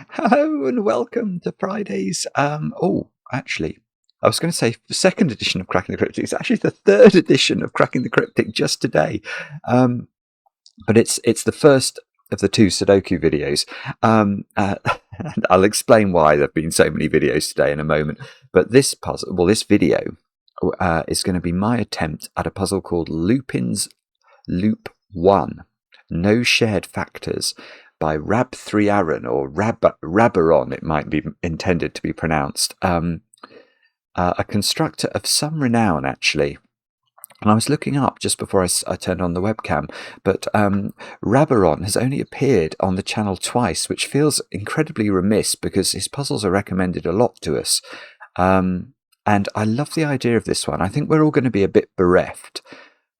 Hello and welcome to Friday's. Actually, I was going to say the second edition of Cracking the Cryptic. It's actually the third edition of Cracking the Cryptic just today, but it's the first of the two Sudoku videos. And I'll explain why there've been so many videos today in a moment. But this video, is going to be my attempt at a puzzle called Lupin's Loop 1: No Shared Factors, by Rab3Aaron, or Rabaron, it might be intended to be pronounced. A constructor of some renown, actually. And I was looking up just before I turned on the webcam, but Rabaron has only appeared on the channel twice, which feels incredibly remiss because his puzzles are recommended a lot to us. And I love the idea of this one. I think we're all going to be a bit bereft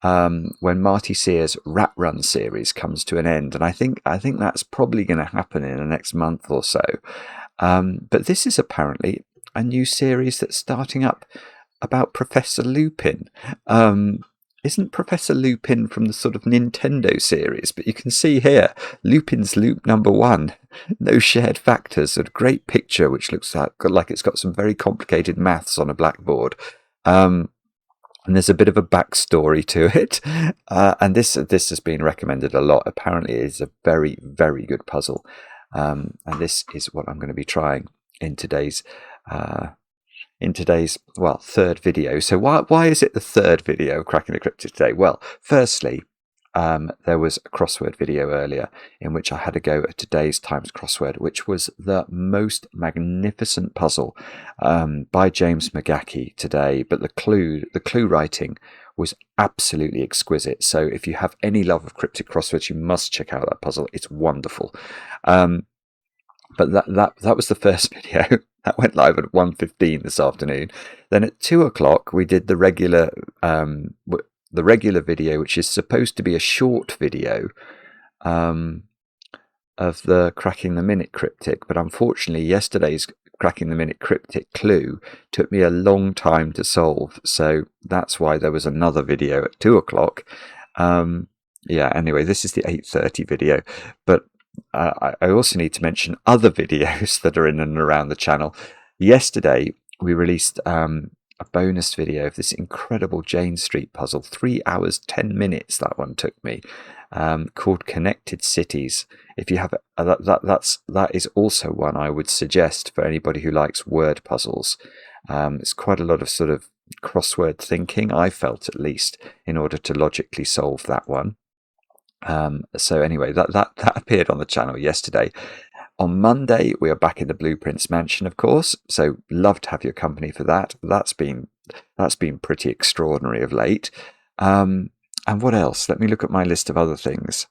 when Marty Sears' Rat Run series comes to an end, and I think that's probably going to happen in the next month or so. But this is apparently a new series that's starting up about Professor Lupin. Isn't Professor Lupin from the sort of Nintendo series? But you can see here Lupin's Loop number 1, No Shared Factors, a great picture which looks like it's got some very complicated maths on a blackboard. And there's a bit of a backstory to it, and this has been recommended a lot. Apparently, it is a very, very good puzzle, and this is what I'm going to be trying in today's third video. So why is it the third video of Cracking the Cryptic today? Well, firstly, there was a crossword video earlier in which I had a go at today's Times crossword, which was the most magnificent puzzle by James McGackie today. But the clue writing was absolutely exquisite. So if you have any love of cryptic crosswords, you must check out that puzzle. It's wonderful. But that was the first video. That went live at 1:15 this afternoon. Then at 2:00 we did the regular video, which is supposed to be a short video of the Cracking the Minute Cryptic, but unfortunately yesterday's Cracking the Minute Cryptic clue took me a long time to solve, so that's why there was another video at 2:00. Anyway, this is the 8:30 video, but I also need to mention other videos that are in and around the channel. Yesterday we released a bonus video of this incredible Jane Street puzzle, 3 hours 10 minutes that one took me, called Connected Cities. If you have that is also one I would suggest for anybody who likes word puzzles. It's quite a lot of sort of crossword thinking, I felt, at least, in order to logically solve that one. So anyway, that appeared on the channel yesterday. On Monday, we are back in the Blueprints mansion, of course, so love to have your company for that. That's been pretty extraordinary of late. And what else? Let me look at my list of other things.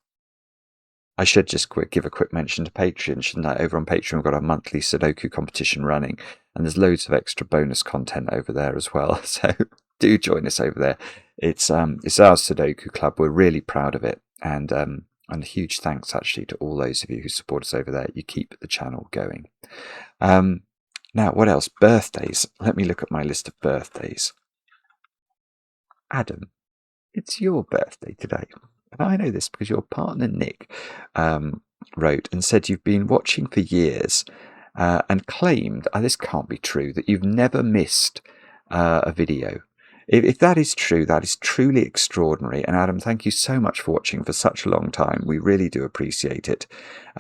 I should just give a quick mention to Patreon, shouldn't I? Over on Patreon, we've got our monthly Sudoku competition running, and there's loads of extra bonus content over there as well. So do join us over there. It's our Sudoku club. We're really proud of it, and a huge thanks actually to all those of you who support us over there. You keep the channel going. Now, what else? Birthdays. Let me look at my list of birthdays. Adam, it's your birthday today. And I know this because your partner Nick wrote and said you've been watching for years and claimed, this can't be true, that you've never missed a video. If that is true, that is truly extraordinary. And Adam, thank you so much for watching for such a long time. We really do appreciate it.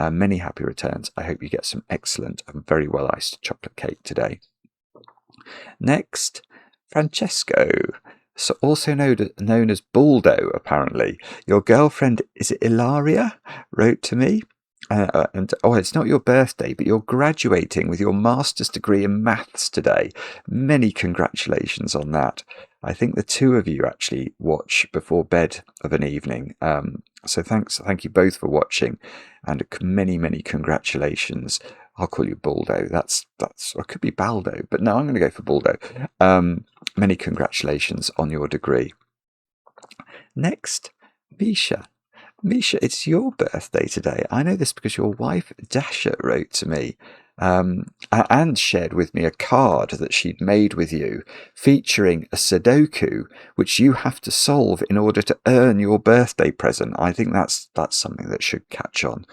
Many happy returns. I hope you get some excellent and very well iced chocolate cake today. Next, Francesco, so also known as Baldo, apparently. Your girlfriend, is it Ilaria, wrote to me. It's not your birthday, but you're graduating with your master's degree in maths today. Many congratulations on that. I think the two of you actually watch before bed of an evening. So thank you both for watching, and many, many congratulations. I'll call you Baldo. That's or it could be Baldo, but no, I'm going to go for Baldo. Many congratulations on your degree. Next, Misha. Misha, it's your birthday today. I know this because your wife Dasha wrote to me and shared with me a card that she'd made with you featuring a Sudoku which you have to solve in order to earn your birthday present. I think that's something that should catch on.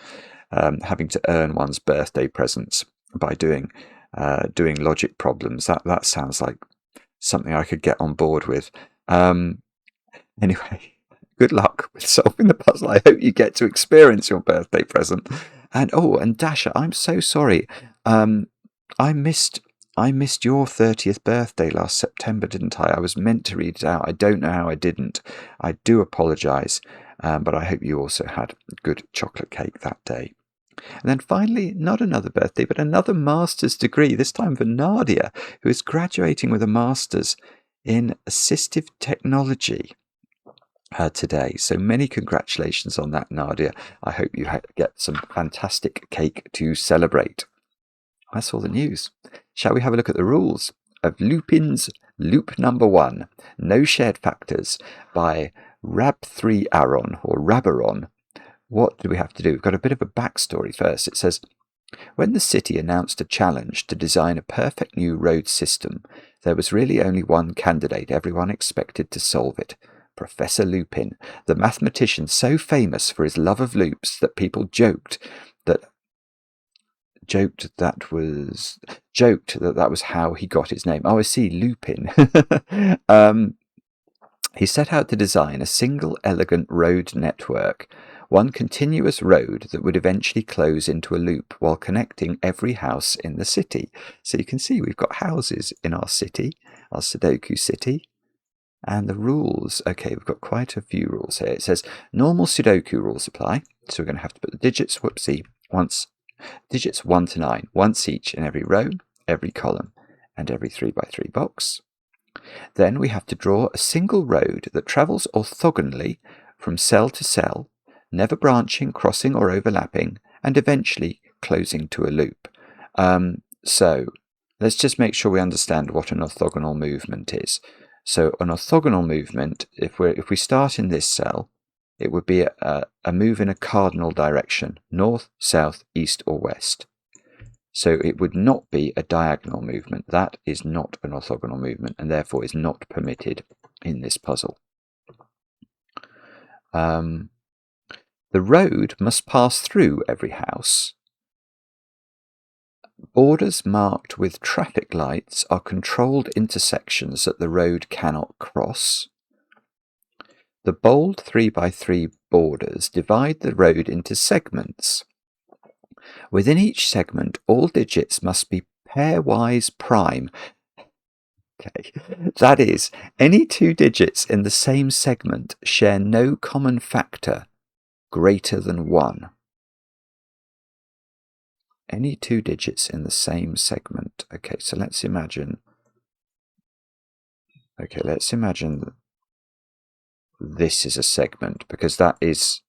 having to earn one's birthday presents by doing logic problems. That sounds like something I could get on board with. Anyway, good luck with solving the puzzle. I hope you get to experience your birthday present. And Dasha, I'm so sorry. I missed your 30th birthday last September, didn't I? I was meant to read it out. I don't know how I didn't. I do apologise, but I hope you also had a good chocolate cake that day. And then finally, not another birthday, but another master's degree, this time for Nadia, who is graduating with a master's in assistive technology today. So many congratulations on that, Nadia. I hope you get some fantastic cake to celebrate. That's all the news. Shall we have a look at the rules of Lupin's Loop Number 1, No Shared Factors, by Rab3Aron, or Rabaron. What do we have to do? We've got a bit of a backstory first. It says, when the city announced a challenge to design a perfect new road system, there was really only one candidate everyone expected to solve it. Professor Lupin, the mathematician so famous for his love of loops that people joked that was how he got his name. Oh, I see, Lupin. He set out to design a single elegant road network, one continuous road that would eventually close into a loop while connecting every house in the city. So you can see we've got houses in our city, our Sudoku city. And the rules, okay, we've got quite a few rules here. It says normal Sudoku rules apply. So we're going to have to put the digits, digits 1 to 9, once each in every row, every column, and every 3x3 box. Then we have to draw a single road that travels orthogonally from cell to cell, never branching, crossing, or overlapping, and eventually closing to a loop. So let's just make sure we understand what an orthogonal movement is. So an orthogonal movement, if we start in this cell, it would be a move in a cardinal direction, north, south, east, or west. So it would not be a diagonal movement. That is not an orthogonal movement and therefore is not permitted in this puzzle. The road must pass through every house. Borders marked with traffic lights are controlled intersections that the road cannot cross. The bold 3x3 borders divide the road into segments. Within each segment, all digits must be pairwise prime. Okay, that is, any two digits in the same segment share no common factor greater than 1. Any two digits in the same segment. Okay, so let's imagine. Okay, let's imagine this is a segment, because that is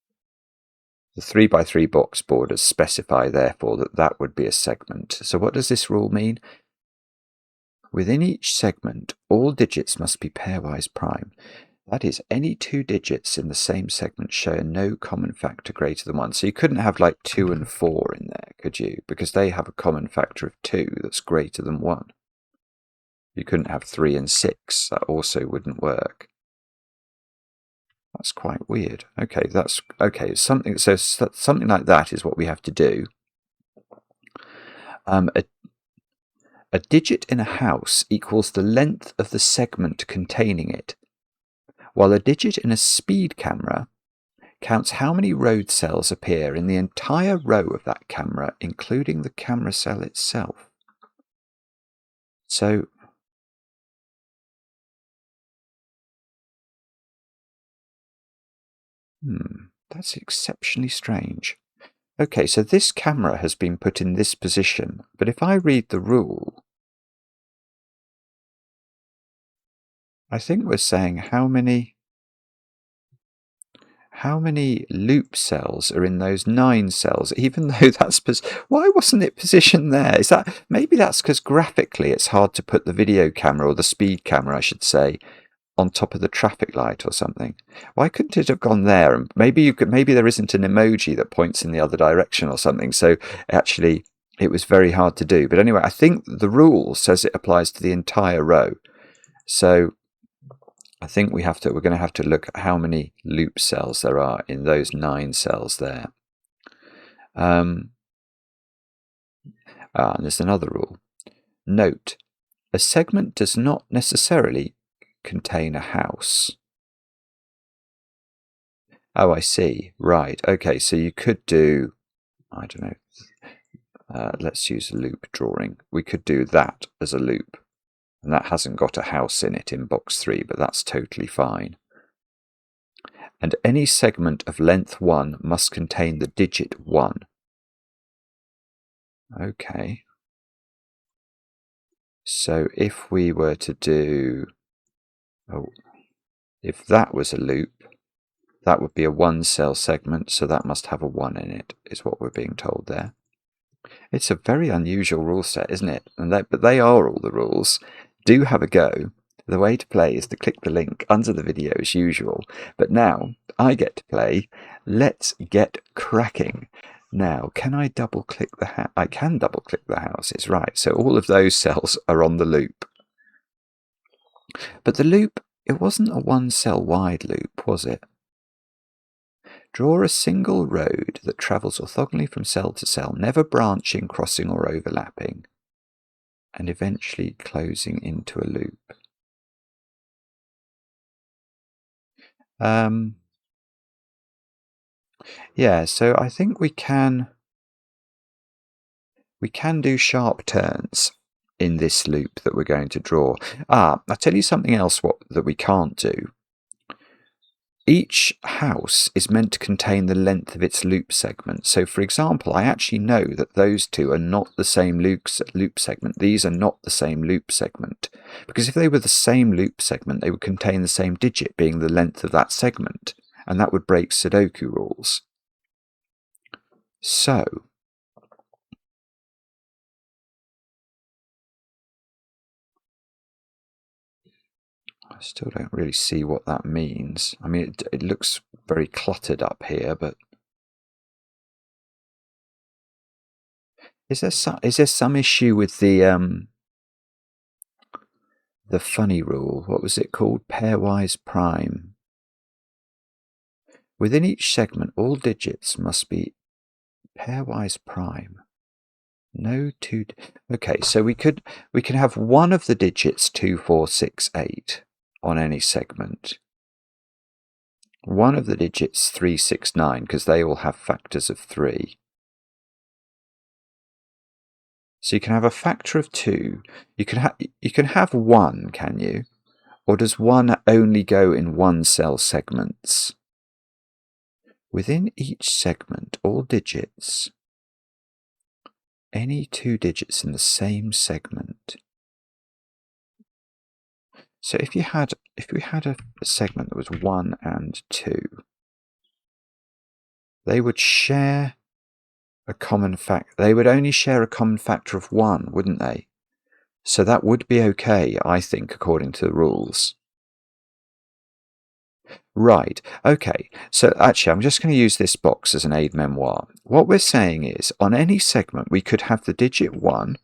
the 3x3 box borders specify, therefore, that would be a segment. So what does this rule mean? Within each segment, all digits must be pairwise prime. That is, any two digits in the same segment share no common factor greater than 1. So you couldn't have like 2 and 4 in there, could you? Because they have a common factor of 2 that's greater than 1. You couldn't have 3 and 6. That also wouldn't work. That's quite weird. Okay, that's okay. Something like that is what we have to do. A digit in a house equals the length of the segment containing it, while a digit in a speed camera counts how many road cells appear in the entire row of that camera, including the camera cell itself. So that's exceptionally strange. Okay, so this camera has been put in this position, but if I read the rule, I think we're saying how many loop cells are in those 9 cells, even though that's... Why wasn't it positioned there? Is that... Maybe that's because graphically it's hard to put the video camera, or the speed camera, I should say, on top of the traffic light or something. Why couldn't it have gone there? And maybe there isn't an emoji that points in the other direction or something. So actually it was very hard to do. But anyway, I think the rule says it applies to the entire row. So I think we're going to have to look at how many loop cells there are in those 9 cells there. And there's another rule. Note, a segment does not necessarily contain a house. Oh, I see. Right. Okay, so you could do, I don't know, let's use a loop drawing. We could do that as a loop. And that hasn't got a house in it in box 3, but that's totally fine. And any segment of length 1 must contain the digit 1. Okay. So if we were to do, if that was a loop, that would be a 1-cell segment, so that must have a 1 in it, is what we're being told there. It's a very unusual rule set, isn't it? But they are all the rules. Do have a go. The way to play is to click the link under the video as usual. But now I get to play. Let's get cracking. Now, can I double click the house? I can double click the houses, right. So all of those cells are on the loop. But the loop, it wasn't a 1-cell wide loop, was it? Draw a single road that travels orthogonally from cell to cell, never branching, crossing or overlapping, and eventually closing into a loop. Yeah, so I think we can do sharp turns in this loop that we're going to draw. I'll tell you something else that we can't do. Each house is meant to contain the length of its loop segment. So, for example, I actually know that those two are not the same loop segment. These are not the same loop segment. Because if they were the same loop segment, they would contain the same digit being the length of that segment. And that would break Sudoku rules. So, I still don't really see what that means. I mean, it looks very cluttered up here, but is there some issue with the funny rule? What was it called? Pairwise prime. Within each segment, all digits must be pairwise prime. No two. Okay, so we can have one of the digits 2, 4, 6, 8 on any segment. One of the digits 3, 6, 9 because they all have factors of 3. So you can have a factor of 2. You can have 1, can you? Or does 1 only go in 1-cell segments? Within each segment, all digits, any 2 digits in the same segment. So if we had a segment that was 1 and 2, they would share a common factor. They would only share a common factor of 1, wouldn't they? So that would be okay, I think, according to the rules. Right, okay, so actually I'm just going to use this box as an aide-memoire. What we're saying is, on any segment we could have the digit 1,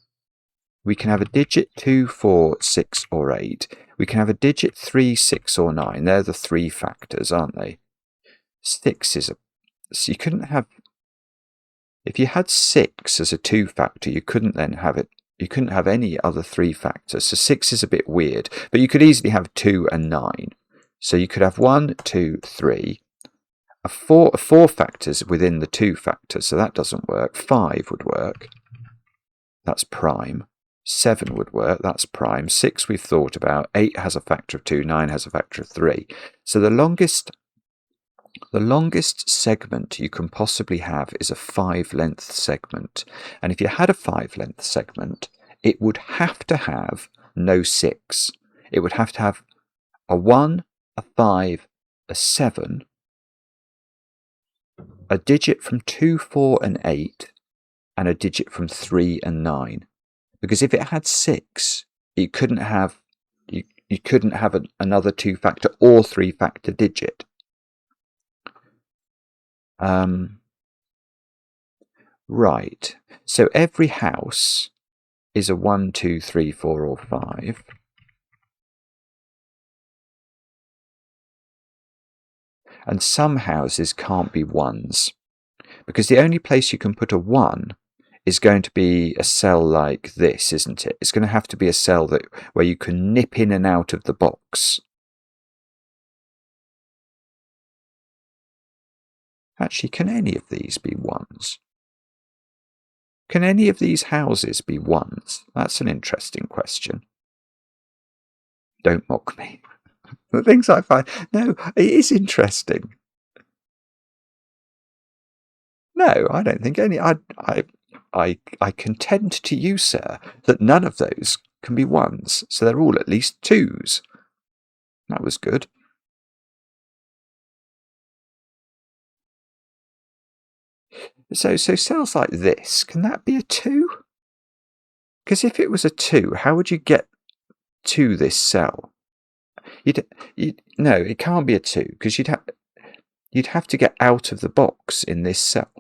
we can have a digit 2, 4, 6 or 8, we can have a digit 3, 6 or 9, they're the 3 factors, aren't they? 6 is so you couldn't have, if you had 6 as a 2 factor, you couldn't then have it, you couldn't have any other 3 factors, so 6 is a bit weird, but you could easily have 2 and 9. So you could have 1, 2, 3, four factors within the 2 factors, so that doesn't work. 5 would work, that's prime. 7 would work, that's prime. 6 we've thought about. 8 has a factor of 2, 9 has a factor of 3. So the longest segment you can possibly have is a 5-length segment. And if you had a 5-length segment, it would have to have no 6. It would have to have a 1, a 5, a 7, a digit from 2, 4 and 8, and a digit from 3 and 9. Because if it had 6, you couldn't have another 2-factor or 3-factor digit. Right, so every house is a 1, 2, 3, 4 or 5. And some houses can't be 1s. Because the only place you can put a 1 is going to be a cell like this, isn't it? It's going to have to be a cell where you can nip in and out of the box. Actually, can any of these be 1s? Can any of these houses be 1s? That's an interesting question. Don't mock me. The things I find... No, it is interesting. No, I don't think any... I contend to you, sir, that none of those can be 1s, so they're all at least 2s. That was good. So cells like this, can that be a 2? Because if it was a 2, how would you get to this cell? No, it can't be a 2, because you'd have to get out of the box in this cell.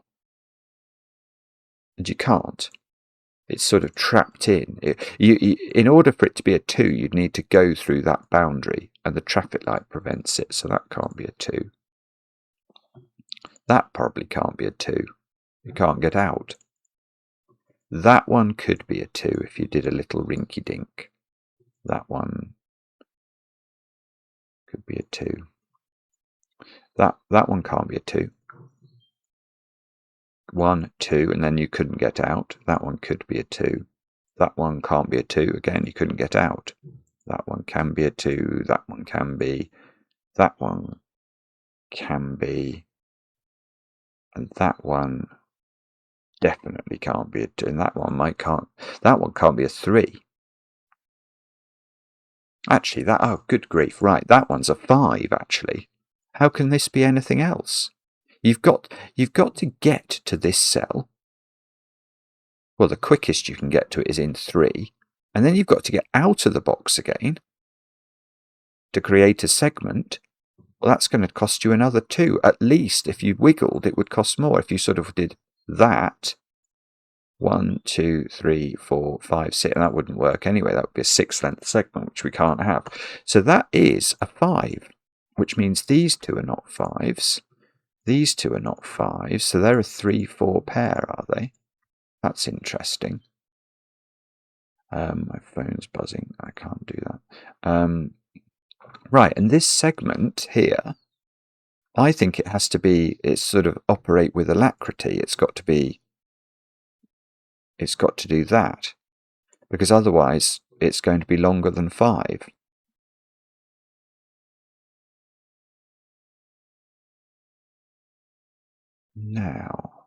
And you can't. It's sort of trapped in. In order for it to be a 2, you'd need to go through that boundary, and the traffic light prevents it, so that can't be a 2. That probably can't be a 2. You can't get out. That one could be a 2 if you did a little rinky-dink. That one could be a 2. That one can't be a 2. 1, 2, and then you couldn't get out. That one could be a 2. That one can't be a 2. Again, you couldn't get out. That one can be a 2. That one can be. That one can be. And that one definitely can't be a 2. And that one can't be a 3. Actually, oh, good grief, right, that one's a 5, actually. How can this be anything else? You've got to get to this cell. Well, the quickest you can get to it is in 3. And then you've got to get out of the box again to create a segment. Well, that's going to cost you another 2. At least if you wiggled, it would cost more. If you sort of did that, 1, 2, 3, 4, 5, 6, and that wouldn't work anyway. That would be a 6-length segment, which we can't have. So that is a 5, which means these 2 are not 5s. These 2 are not 5s, so they're a 3-4 pair, are they? That's interesting. My phone's buzzing. I can't do that. Right, and this segment here, I think it has to be, it's sort of operate with alacrity. It's got to do that, because otherwise it's going to be longer than 5. Now,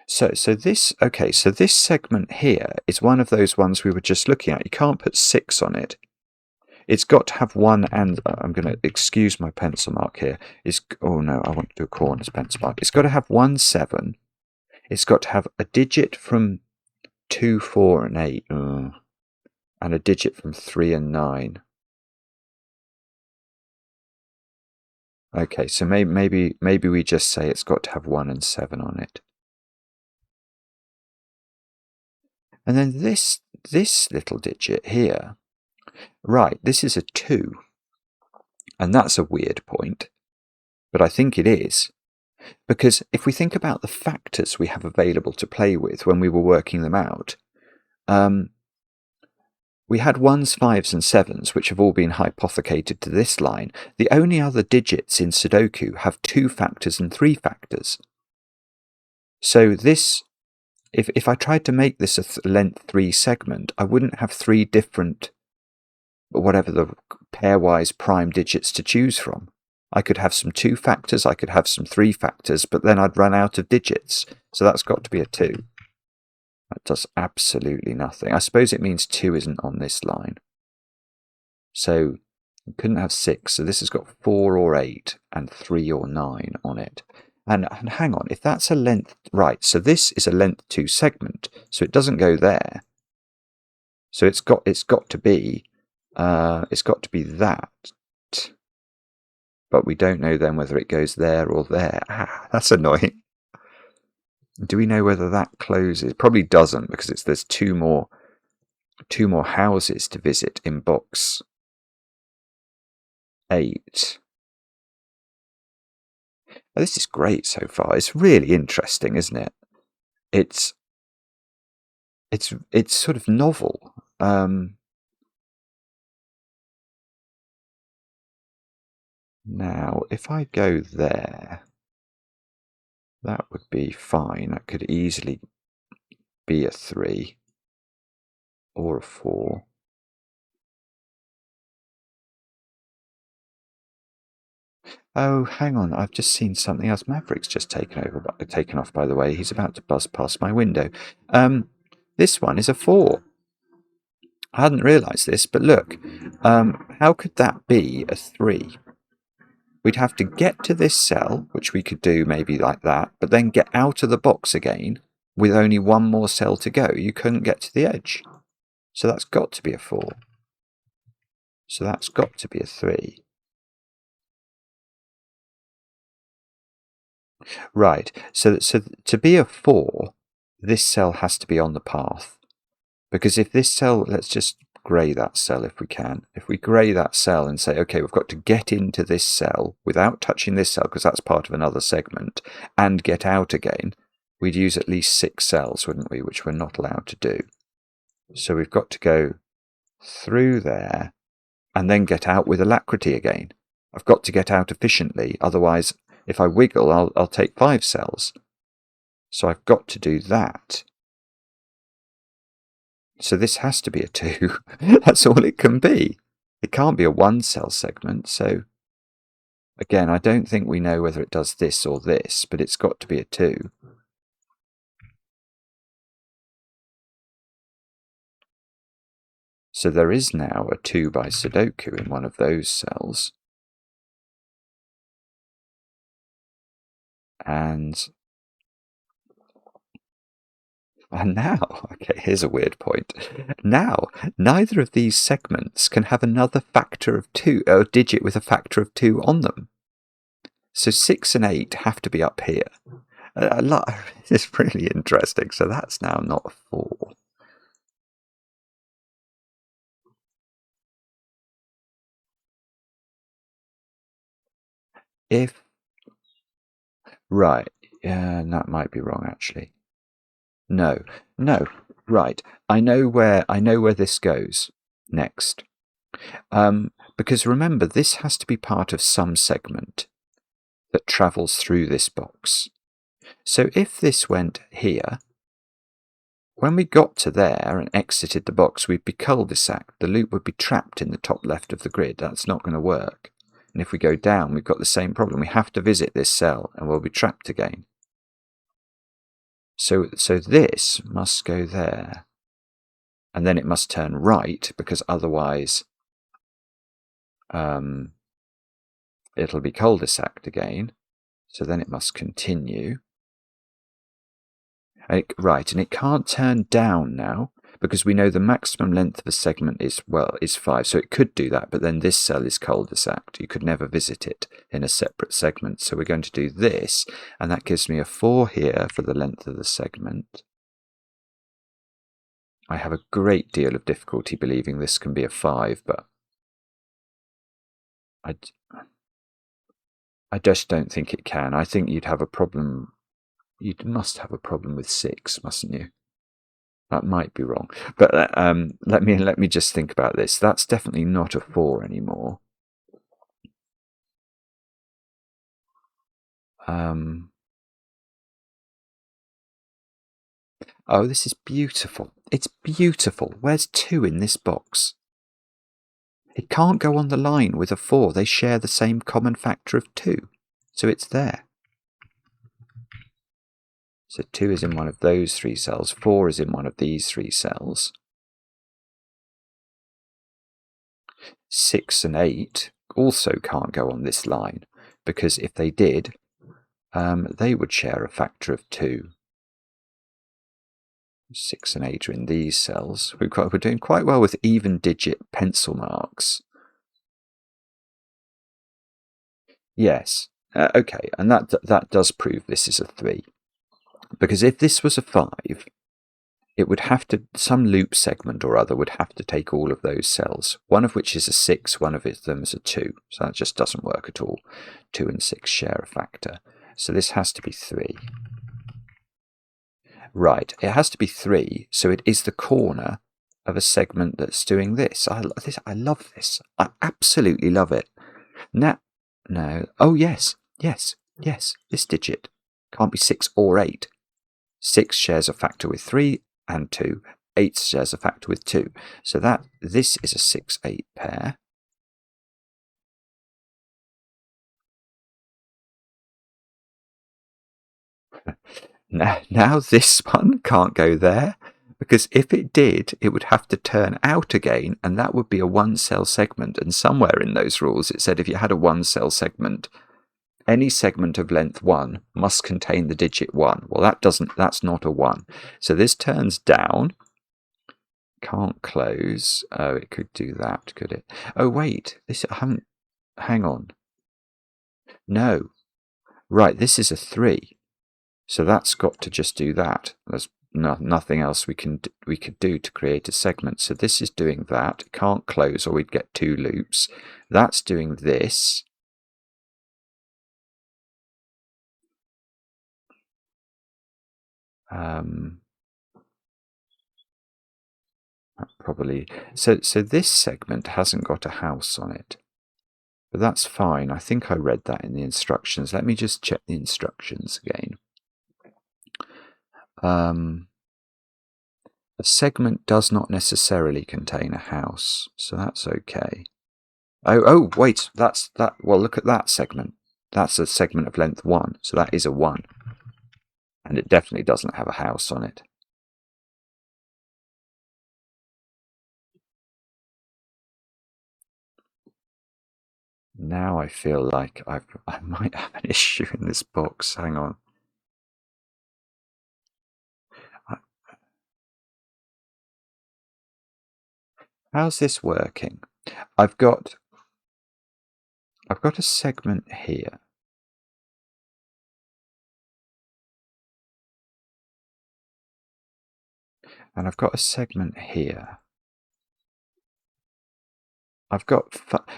so this segment here is one of those ones we were just looking at. You can't put 6 on it. It's got to have 1 and I'm going to excuse my pencil mark here. Oh no, I want to do a corners pencil mark. It's got to have 1, 7. It's got to have a digit from 2, 4, and 8, and a digit from 3 and 9. Okay, so maybe we just say it's got to have 1 and 7 on it. And then this little digit here, right, this is a 2. And that's a weird point, but I think it is. Because if we think about the factors we have available to play with when we were working them out, we had 1s, 5s, and 7s, which have all been hypothecated to this line. The only other digits in Sudoku have 2 factors and 3 factors. So this, if I tried to make this a length 3 segment, I wouldn't have 3 different, whatever the pairwise prime digits to choose from. I could have some 2 factors, I could have some 3 factors, but then I'd run out of digits. So that's got to be a 2. That does absolutely nothing. I suppose it means 2 isn't on this line. So we couldn't have 6. So this has got 4 or 8 and 3 or 9 on it. And hang on, if that's a length, right, so this is a length 2 segment, so it doesn't go there. So it's got to be that. But we don't know then whether it goes there or there. That's annoying. Do we know whether that closes? Probably doesn't, because there's two more houses to visit in box 8. Oh, this is great so far. It's really interesting, isn't it? It's sort of novel. Now, if I go there, that would be fine. That could easily be a 3 or a 4. Oh, hang on. I've just seen something else. Maverick's just taken off, by the way. He's about to buzz past my window. This one is a 4. I hadn't realised this, but look. How could that be a 3? We'd have to get to this cell, which we could do maybe like that, but then get out of the box again with only one more cell to go. You couldn't get to the edge. So that's got to be a 4. So that's got to be a 3. Right, so to be a 4, this cell has to be on the path. Because if this cell, let's just grey that cell if we can. If we grey that cell and say, okay, we've got to get into this cell without touching this cell, because that's part of another segment, and get out again, we'd use at least 6 cells, wouldn't we, which we're not allowed to do. So we've got to go through there and then get out with alacrity again. I've got to get out efficiently, otherwise if I wiggle, I'll take 5 cells. So I've got to do that. So this has to be a 2. That's all it can be. It can't be a 1-cell segment. So again, I don't think we know whether it does this or this, but it's got to be a 2. So there is now a 2 by Sudoku in one of those cells. And now, okay, here's a weird point. Now, neither of these segments can have another factor of 2, or a digit with a factor of 2 on them. So 6 and 8 have to be up here. It's really interesting. So that's now not a 4. Right, yeah, that might be wrong actually. No, right. I know where this goes next. Because remember, this has to be part of some segment that travels through this box. So if this went here, when we got to there and exited the box, we'd be cul-de-sac. The loop would be trapped in the top left of the grid. That's not going to work. And if we go down, we've got the same problem. We have to visit this cell and we'll be trapped again. So this must go there. And then it must turn right, because otherwise it'll be cul-de-saced again. So then it must continue. Right, and it can't turn down now, because we know the maximum length of a segment is 5. So it could do that, but then this cell is cul-de-saced. You could never visit it in a separate segment. So we're going to do this, and that gives me a 4 here for the length of the segment. I have a great deal of difficulty believing this can be a 5, but I just don't think it can. I think you'd have a problem. You must have a problem with 6, mustn't you? That might be wrong. But let me just think about this. That's definitely not a 4 anymore. Oh, this is beautiful. It's beautiful. Where's 2 in this box? It can't go on the line with a 4. They share the same common factor of 2. So it's there. So 2 is in one of those 3 cells. 4 is in one of these 3 cells. 6 and 8 also can't go on this line, because if they did, they would share a factor of 2. 6 and 8 are in these cells. We're doing quite well with even digit pencil marks. Yes. Okay, and that does prove this is a 3. Because if this was a 5, it would have to, some loop segment or other would have to take all of those cells, one of which is a 6, one of them is a 2. So that just doesn't work at all. 2 and 6 share a factor. So this has to be 3. Right, it has to be 3, so it is the corner of a segment that's doing this. I love this. I absolutely love it. Now, no. Oh, yes. This digit can't be 6 or 8. 6 shares a factor with 3 and 2. 8 shares a factor with 2. So this is a 6-8 pair. Now this one can't go there, because if it did, it would have to turn out again, and that would be a 1-cell segment. And somewhere in those rules it said if you had a 1-cell segment, any segment of length 1 must contain the digit 1. Well, that's not a 1. So this turns down. Can't close. Oh, it could do that, could it? Oh, wait. Hang on. No. Right, this is a 3. So that's got to just do that. There's nothing else we could do to create a segment. So this is doing that. It can't close, or we'd get 2 loops. That's doing this. Probably. So this segment hasn't got a house on it. But that's fine. I think I read that in the instructions. Let me just check the instructions again. A segment does not necessarily contain a house, so that's okay. Oh, wait, that's that. Well, look at that segment. That's a segment of length 1, so that is a 1. And it definitely doesn't have a house on it. Now I feel like I might have an issue in this box. Hang on. How's this working? I've got a segment here. And I've got a segment here. I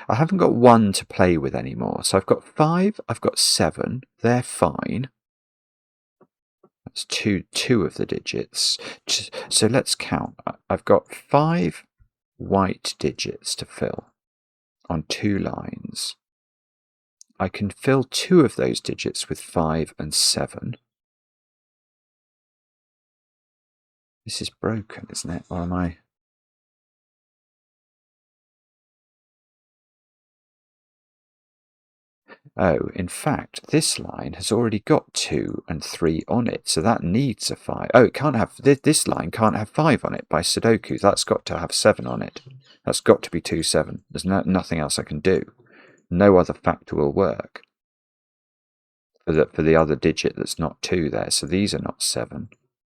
haven't got 1 to play with anymore. So I've got 5, I've got 7. They're fine. That's two of the digits. So let's count. I've got 5 white digits to fill on 2 lines. I can fill 2 of those digits with 5 and 7. This is broken, isn't it? Or am I? Oh, in fact, this line has already got 2 and 3 on it, so that needs a 5. Oh, it can't have, this line can't have 5 on it by Sudoku. That's got to have 7 on it. That's got to be 2, 7. There's nothing else I can do. No other factor will work for the other digit that's not 2 there. So these are not 7.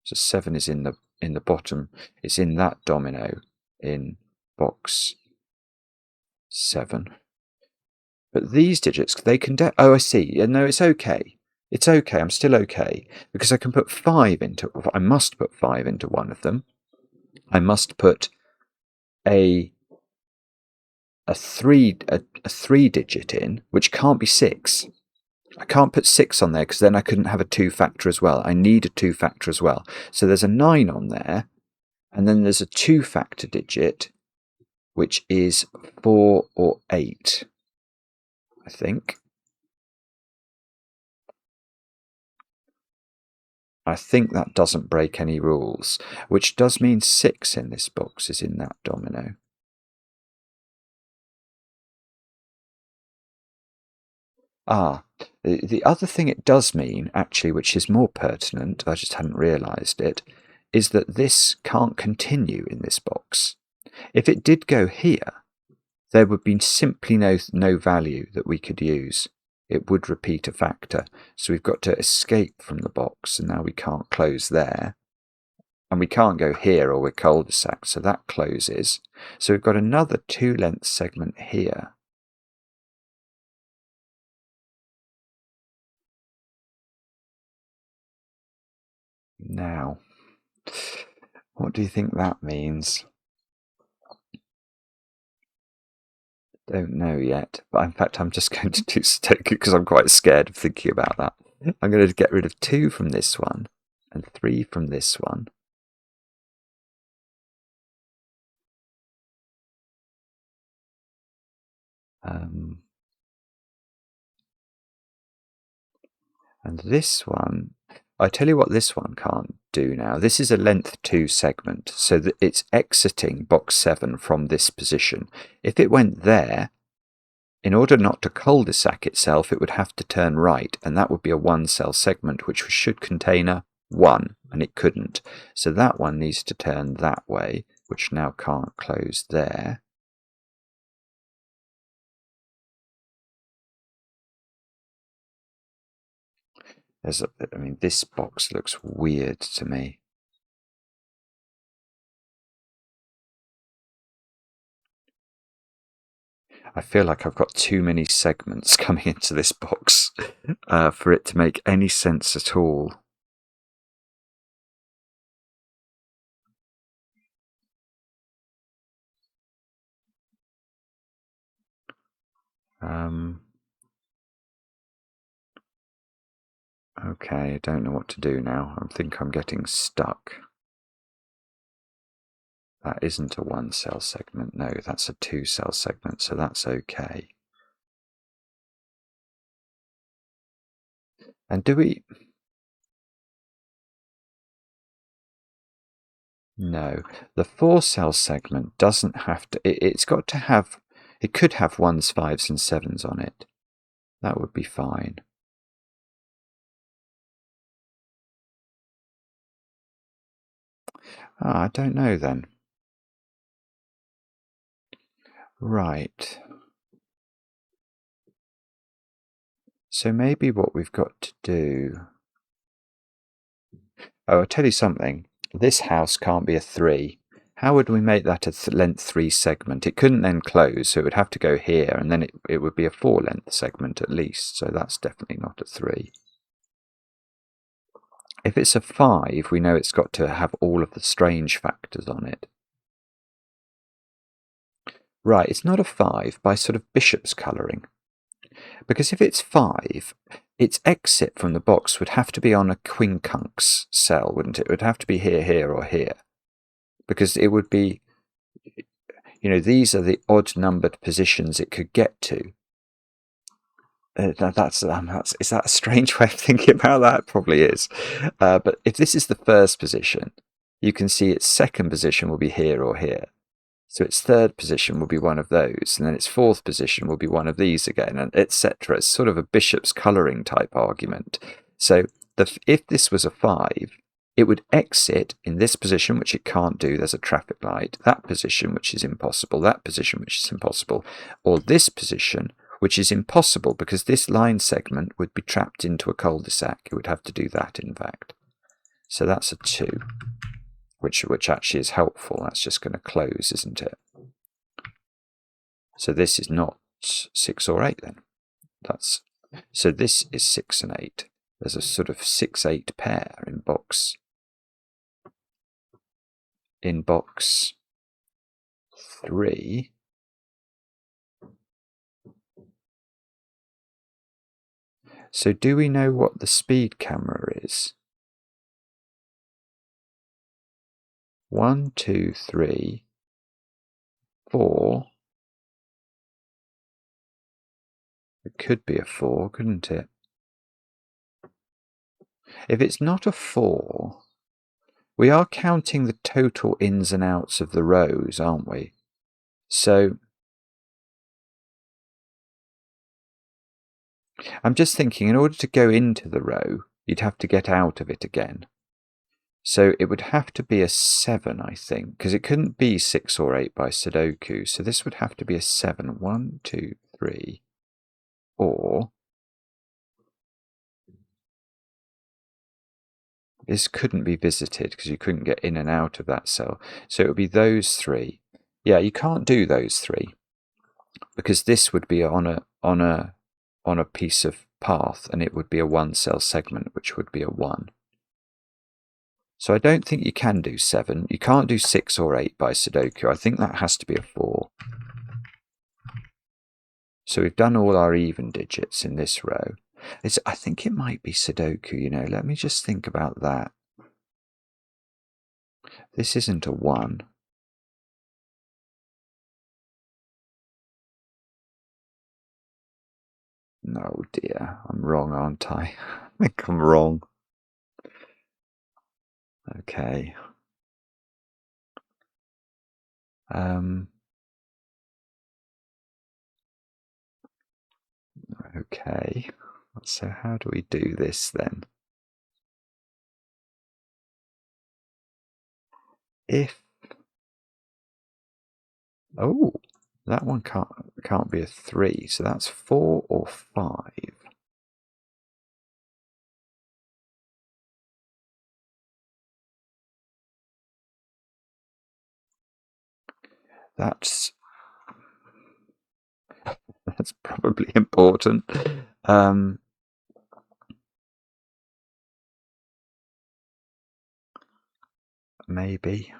So 7 is in the bottom. It's in that domino in box 7. But these digits, they can... oh, I see. No, it's okay. It's okay. I'm still okay. Because I can put 5 into... I must put 5 into one of them. I must put a 3 digit in, which can't be 6. I can't put 6 on there because then I couldn't have a 2 factor as well. I need a 2 factor as well. So there's a 9 on there. And then there's a 2 factor digit, which is 4 or 8. I think. I think that doesn't break any rules, which does mean 6 in this box is in that domino. The other thing it does mean, actually, which is more pertinent, I just hadn't realised it, is that this can't continue in this box. If it did go here, there would be simply no value that we could use. It would repeat a factor. So we've got to escape from the box, and now we can't close there. And we can't go here or we're cul-de-sac, so that closes. So we've got another 2-length segment here. Now, what do you think that means? Don't know yet, but in fact I'm just going to do Sudoku because I'm quite scared of thinking about that. I'm going to get rid of 2 from this one and 3 from this one. And this one, I tell you what this one can't do now. This is a length 2 segment, so that it's exiting box 7 from this position. If it went there, in order not to cul-de-sac itself, it would have to turn right, and that would be a 1-cell segment, which should contain a 1, and it couldn't. So that one needs to turn that way, which now can't close there. I mean, this box looks weird to me. I feel like I've got too many segments coming into this box for it to make any sense at all. Okay, I don't know what to do now. I think I'm getting stuck. That isn't a 1-cell segment. No, that's a 2-cell segment, so that's okay. And do we... No, the 4-cell segment doesn't have to... It's got to have... It could have 1s, 5s and 7s on it. That would be fine. I don't know then. Right. So maybe what we've got to do... Oh, I'll tell you something. This house can't be a 3. How would we make that a length 3 segment? It couldn't then close, so it would have to go here, and then it would be a 4-length segment at least, so that's definitely not a 3. If it's a 5, we know it's got to have all of the strange factors on it. Right, it's not a 5 by sort of bishop's colouring. Because if it's 5, its exit from the box would have to be on a quincunx cell, wouldn't it? It would have to be here, here, or here. Because it would be, you know, these are the odd-numbered positions it could get to. Is that a strange way of thinking about that? It probably is. But if this is the first position, you can see its second position will be here or here. So its third position will be one of those, and then its fourth position will be one of these again, and etc. It's sort of a bishop's colouring type argument. So if this was a 5, it would exit in this position, which it can't do, there's a traffic light, that position, which is impossible, that position, which is impossible, or this position, which is impossible because this line segment would be trapped into a cul-de-sac. It would have to do that, in fact. So that's a 2. Which actually is helpful. That's just going to close, isn't it? So this is not 6 or 8 then. So this is 6 and 8. There's a sort of 6-8 pair in box 3. So do we know what the speed camera is? 1, 2, 3, 4. It could be a 4, couldn't it? If it's not a 4, we are counting the total ins and outs of the rows, aren't we? So I'm just thinking, in order to go into the row, you'd have to get out of it again. So it would have to be a 7, I think, because it couldn't be 6 or 8 by Sudoku. So this would have to be a 7. 1, 2, 3, or this couldn't be visited because you couldn't get in and out of that cell. So it would be those 3. Yeah, you can't do those 3 because this would be on a piece of path, and it would be a 1-cell segment, which would be a 1. So I don't think you can do 7. You can't do 6 or 8 by Sudoku. I think that has to be a 4. So we've done all our even digits in this row. I think it might be Sudoku, you know. Let me just think about that. This isn't a 1. No, dear. I'm wrong, aren't I? I think I'm wrong. Okay. Okay. So how do we do this then? If that one can't be a 3, so that's 4 or 5. That's probably important. Maybe.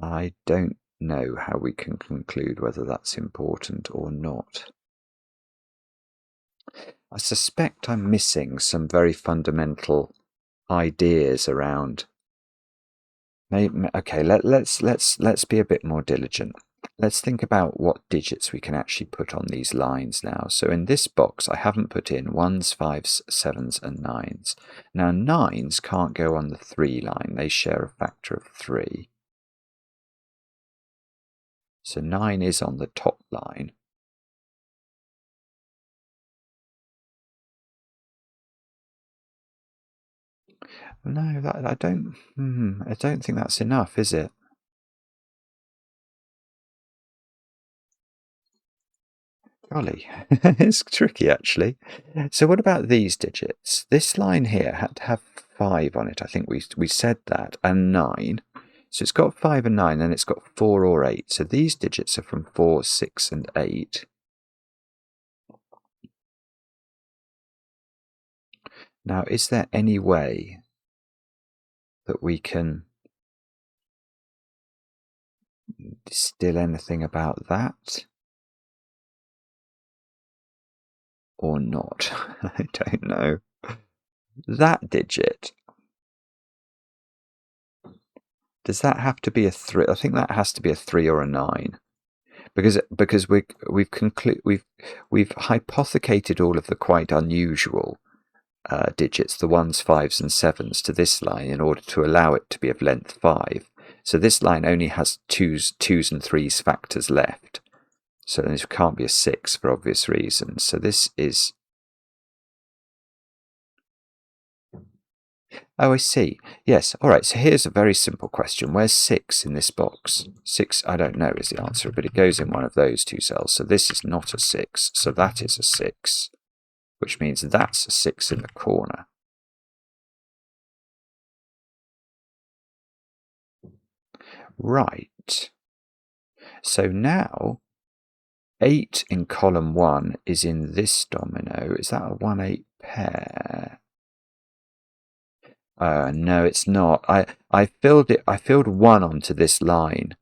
I don't know how we can conclude whether that's important or not. I suspect I'm missing some very fundamental ideas around. Okay, let's be a bit more diligent. Let's think about what digits we can actually put on these lines now. So in this box, I haven't put in 1s, 5s, 7s, and 9s. Now 9s can't go on the 3 line. They share a factor of 3. So 9 is on the top line. No, I don't think that's enough, is it? Golly, it's tricky actually. So what about these digits? This line here had to have 5 on it. I think we said that, and 9. So it's got 5 and 9, and it's got 4 or 8. So these digits are from 4, 6, and 8. Now, is there any way that we can distill anything about that? Or not? I don't know. That digit, does that have to be a 3? I think that has to be a 3 or a 9. Because we've hypothecated all of the quite unusual digits, the 1s, 5s, and 7s, to this line in order to allow it to be of length 5. So this line only has 2s and 3s factors left. So this can't be a 6 for obvious reasons. So this is... Oh, I see. Yes. All right. So here's a very simple question. Where's 6 in this box? 6, I don't know, is the answer, but it goes in one of those 2 cells. So this is not a 6. So that is a 6, which means that's a 6 in the corner. Right. So now 8 in column 1 is in this domino. Is that a 1-8 pair? No, it's not. I filled 1 onto this line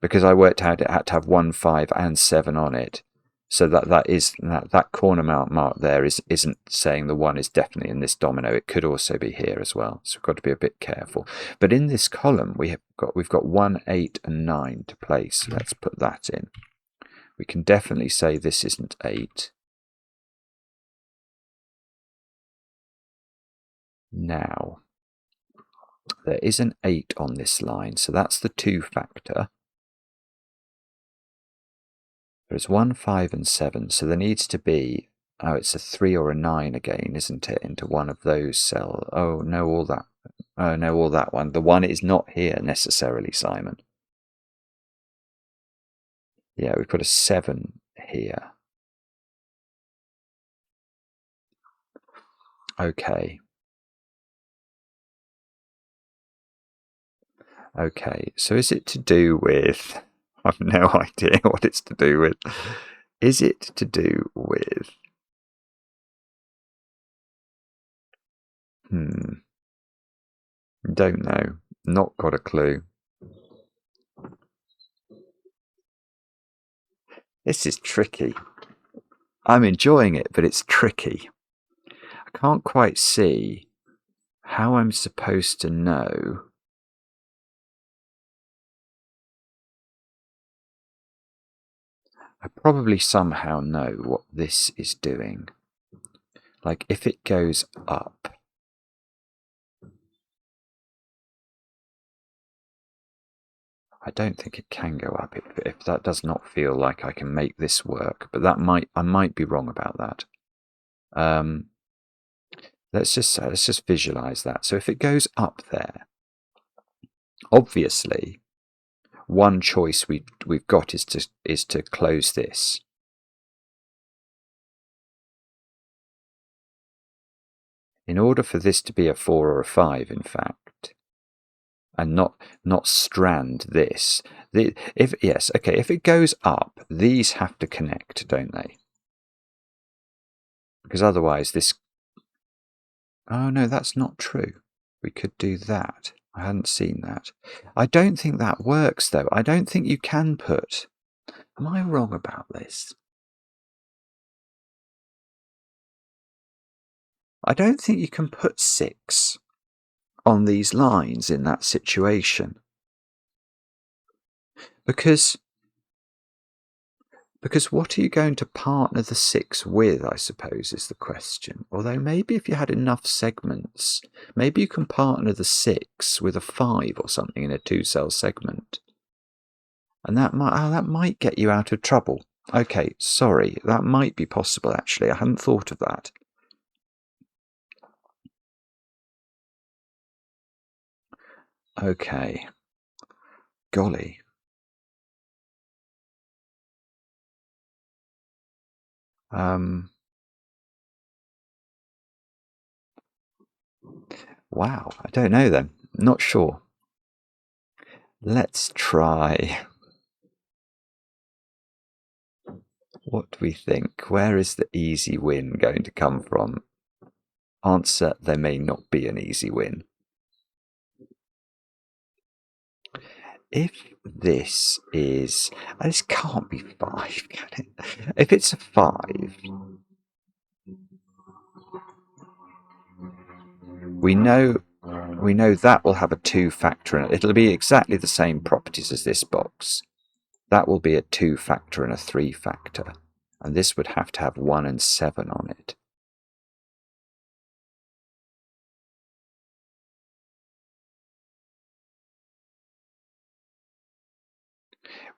because I worked out it had to have 1, 5, and 7 on it. So that corner mark there isn't saying the 1 is definitely in this domino. It could also be here as well. So we've got to be a bit careful. But in this column we've got 1, 8, and 9 to place. So let's put that in. We can definitely say this isn't 8. Now, there is an 8 on this line, so that's the 2 factor. There's 1, 5, and 7, so there needs to be, it's a 3 or a 9 again, isn't it, into one of those cells. Oh, no, all that. Oh, no, all that one. The 1 is not here necessarily, Simon. Yeah, we've got a 7 here. Okay. Okay, so is it to do with... I've no idea what it's to do with. Is it to do with... Don't know. Not got a clue. This is tricky. I'm enjoying it, but it's tricky. I can't quite see how I'm supposed to know. I probably somehow know what this is doing. Like if it goes up, I don't think it can go up. If that does not feel like I can make this work, but I might be wrong about that. Let's just visualize that. So if it goes up there, obviously, one choice we've got is to close this. In order for this to be a 4 or a 5, in fact, and not strand this. If it goes up, these have to connect, don't they? Because otherwise this... Oh no, that's not true. We could do that. I hadn't seen that. I don't think that works, though. I don't think you can put... Am I wrong about this? I don't think you can put 6 on these lines in that situation. Because what are you going to partner the 6 with, I suppose, is the question. Although maybe if you had enough segments, maybe you can partner the 6 with a 5 or something in a 2-cell segment. And that might get you out of trouble. Okay, sorry, that might be possible, actually. I hadn't thought of that. Okay. Golly. Wow, I don't know then. Not sure. Let's try. What do we think? Where is the easy win going to come from? Answer, there may not be an easy win. If this is... This can't be 5, can it? If it's a 5... We know that will have a 2 factor in it. It'll be exactly the same properties as this box. That will be a 2 factor and a 3 factor. And this would have to have 1 and 7 on it.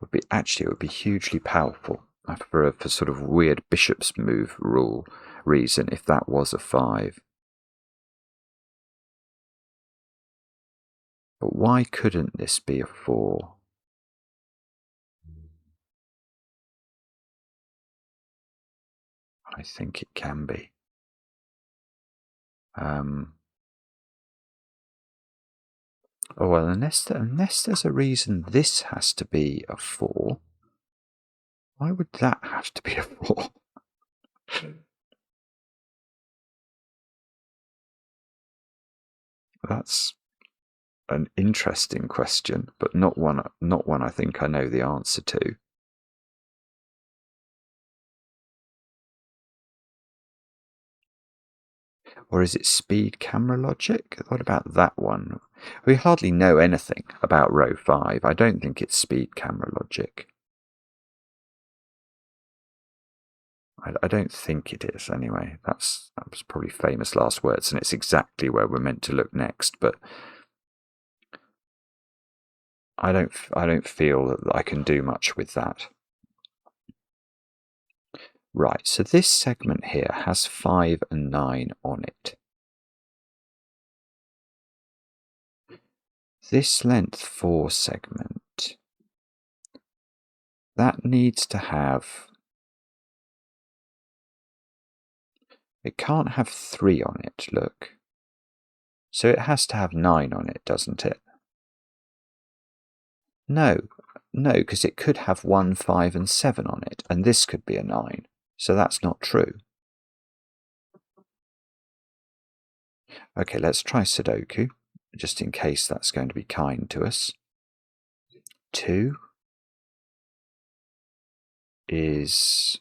It would be hugely powerful for sort of weird bishop's move rule reason if that was a 5. But why couldn't this be a 4? I think it can be. Oh well, unless there's a reason this has to be a 4, why would that have to be a 4? That's an interesting question, but not one I think I know the answer to. Or is it speed camera logic? What about that one? We hardly know anything about row 5. I don't think it's speed camera logic. I don't think it is, anyway. That was probably famous last words, and it's exactly where we're meant to look next, but I don't feel that I can do much with that. Right, so this segment here has 5 and 9 on it. This length 4 segment, that needs to have... It can't have 3 on it, look. So it has to have 9 on it, doesn't it? No, because it could have 1, 5 and 7 on it, and this could be a 9. So that's not true. Okay, let's try Sudoku, just in case that's going to be kind to us. 2 is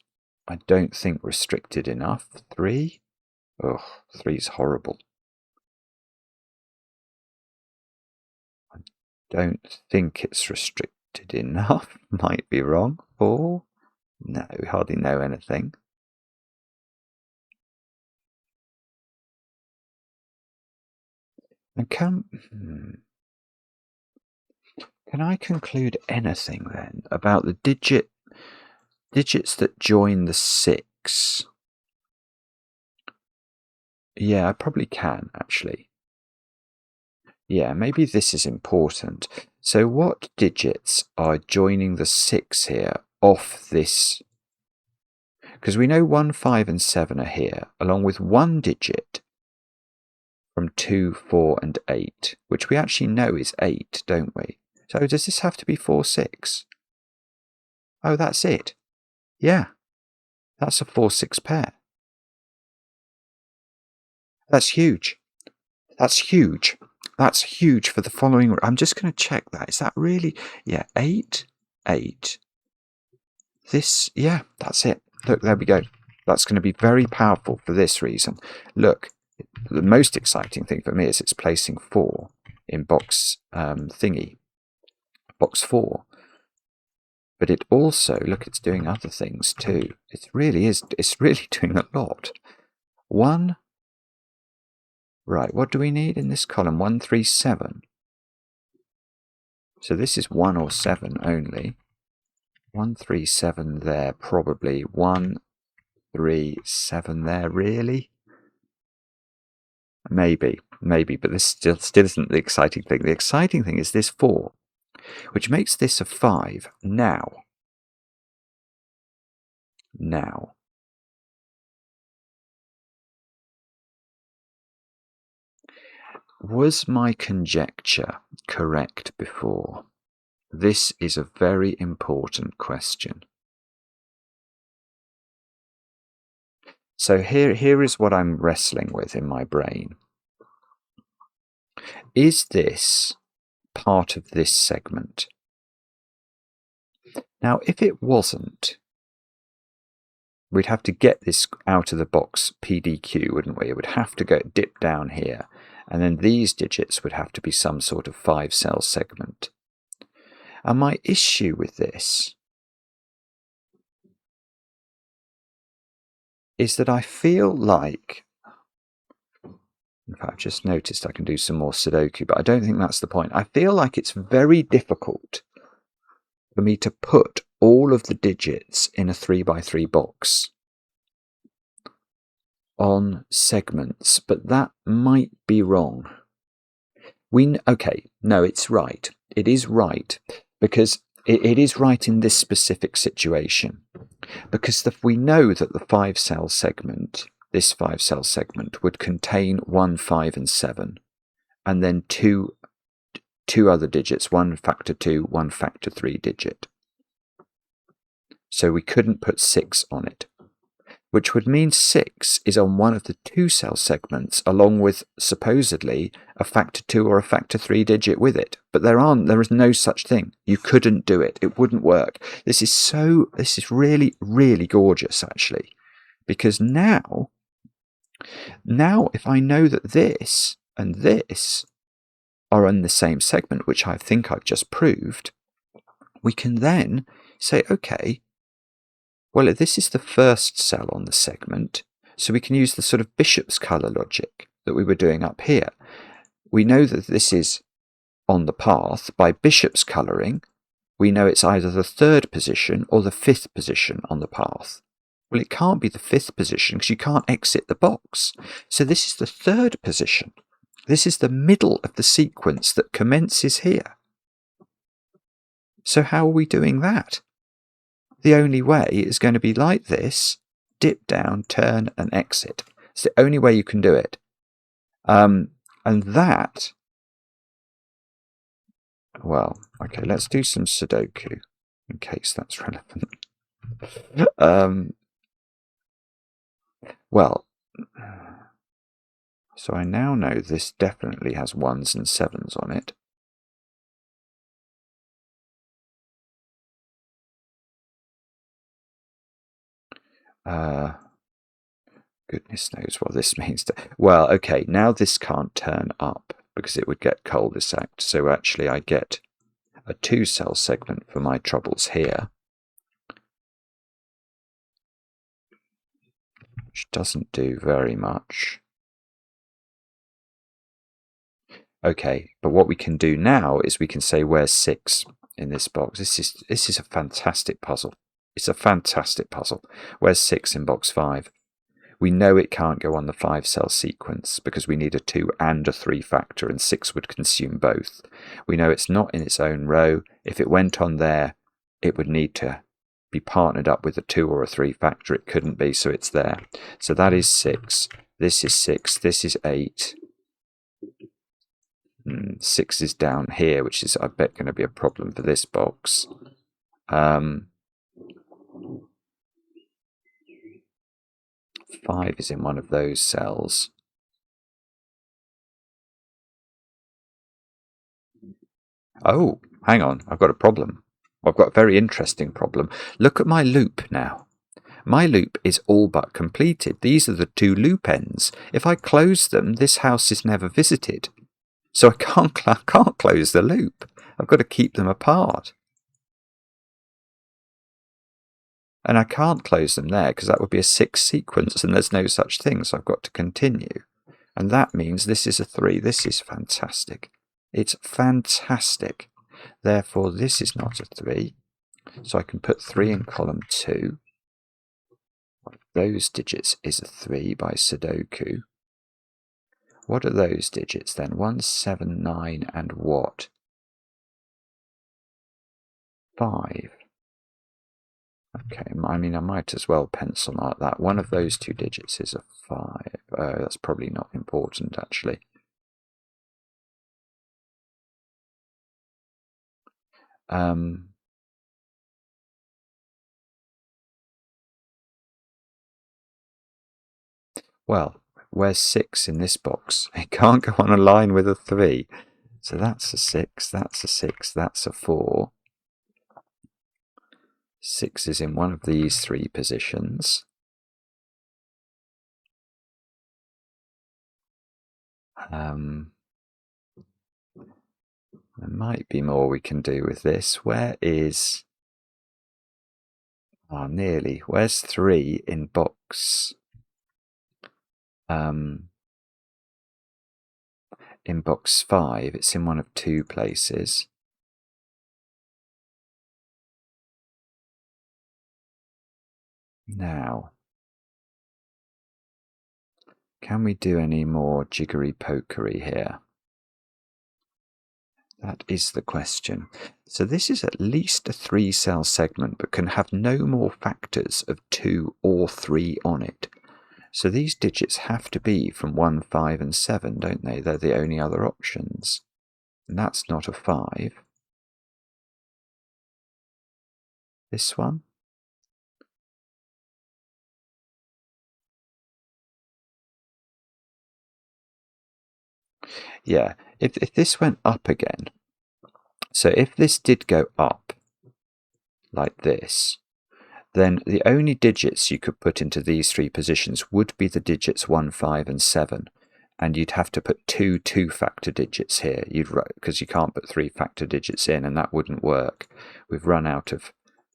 I don't think restricted enough. 3? Ugh, 3's horrible. I don't think it's restricted enough. Might be wrong. 4? No, we hardly know anything. And can I conclude anything then about the digits that join the 6? Yeah, I probably can, actually. Yeah, maybe this is important. So what digits are joining the 6 here off this? Because we know 1, 5 and 7 are here, along with one digit from 2, 4 and 8, which we actually know is 8, don't we? So does this have to be 4, 6? Oh, that's it. Yeah, that's a 4, 6 pair. That's huge. That's huge. That's huge for the following. I'm just going to check that. Is that really? Yeah, 8, 8. This, yeah, that's it. Look, there we go. That's going to be very powerful for this reason. Look, the most exciting thing for me is it's placing 4 in box box 4. But it also, look, it's doing other things too. It's really doing a lot. 1. Right, what do we need in this column? 1, 3, 7. So this is 1 or 7 only. 1, 3, 7 there, probably. 1, 3, 7 there, really? Maybe, but this still isn't the exciting thing. The exciting thing is this 4, which makes this a 5 now. Was my conjecture correct before? This is a very important question. So here is what I'm wrestling with in my brain. Is this part of this segment? Now, if it wasn't, we'd have to get this out of the box PDQ, wouldn't we? It would have to dip down here. And then these digits would have to be some sort of 5-cell segment. And my issue with this is that I feel like, in fact, I've just noticed I can do some more Sudoku, but I don't think that's the point. I feel like it's very difficult for me to put all of the digits in a 3x3 box on segments, but that might be wrong. Okay, no, it's right. It is right, because it is right in this specific situation. Because we know that the 5-cell segment, this 5-cell segment, would contain 1, 5 and 7, and then two other digits, 1 factor 2, 1 factor 3 digit. So we couldn't put 6 on it, which would mean 6 is on one of the 2-cell segments, along with supposedly a factor 2 or a factor 3 digit with it. But there is no such thing. You couldn't do it. It wouldn't work. This is really, really gorgeous, actually. Because now if I know that this and this are in the same segment, which I think I've just proved, we can then say, okay, well, this is the first cell on the segment, so we can use the sort of bishop's colour logic that we were doing up here. We know that this is on the path by bishop's colouring. We know it's either the 3rd position or the 5th position on the path. Well, it can't be the 5th position because you can't exit the box. So this is the 3rd position. This is the middle of the sequence that commences here. So how are we doing that? The only way is going to be like this: dip down, turn, and exit. It's the only way you can do it. And that, well, okay, let's do some Sudoku in case that's relevant. Well, so I now know this definitely has 1s and 7s on it. Goodness knows what this means. Well, okay, now this can't turn up because it would get cul-de-saced. So actually I get a 2-cell segment for my troubles here, which doesn't do very much. Okay, but what we can do now is we can say where's 6 in this box. This is a fantastic puzzle. It's a fantastic puzzle. Where's 6 in box 5? We know it can't go on the 5-cell sequence because we need a 2 and a 3 factor, and 6 would consume both. We know it's not in its own row. If it went on there, it would need to be partnered up with a 2 or a 3 factor. It couldn't be, so it's there. So that is 6. This is 6. This is 8. 6 is down here, which is, I bet, going to be a problem for this box. 5 is in one of those cells. Oh, hang on, I've got a problem. I've got a very interesting problem. Look at my loop now. My loop is all but completed. These are the 2 loop ends. If I close them, this house is never visited. So I can't close the loop. I've got to keep them apart. And I can't close them there because that would be a 6 sequence and there's no such thing. So I've got to continue. And that means this is a 3. This is fantastic. It's fantastic. Therefore, this is not a 3. So I can put 3 in column 2. One of those digits is a 3 by Sudoku. What are those digits then? 1, 7, 9, and what? 5. Okay, I mean, I might as well pencil mark that. One of those 2 digits is a 5. That's probably not important, actually. Well, where's 6 in this box? It can't go on a line with a 3. So that's a 6, that's a 6, that's a 4. 6 is in one of these 3 positions. There might be more we can do with this. Where is... Oh, nearly. Where's 3 in box... in box 5, it's in one of 2 places. Now, can we do any more jiggery-pokery here? That is the question. So this is at least a 3-cell segment, but can have no more factors of 2 or 3 on it. So these digits have to be from 1, 5, and 7, don't they? They're the only other options. And that's not a 5. This one? Yeah, if this went up again, so if this did go up like this, then the only digits you could put into these 3 positions would be the digits 1, 5, and 7. And you'd have to put 2 2-factor digits here, because you can't put 3-factor digits in, and that wouldn't work. We've run out of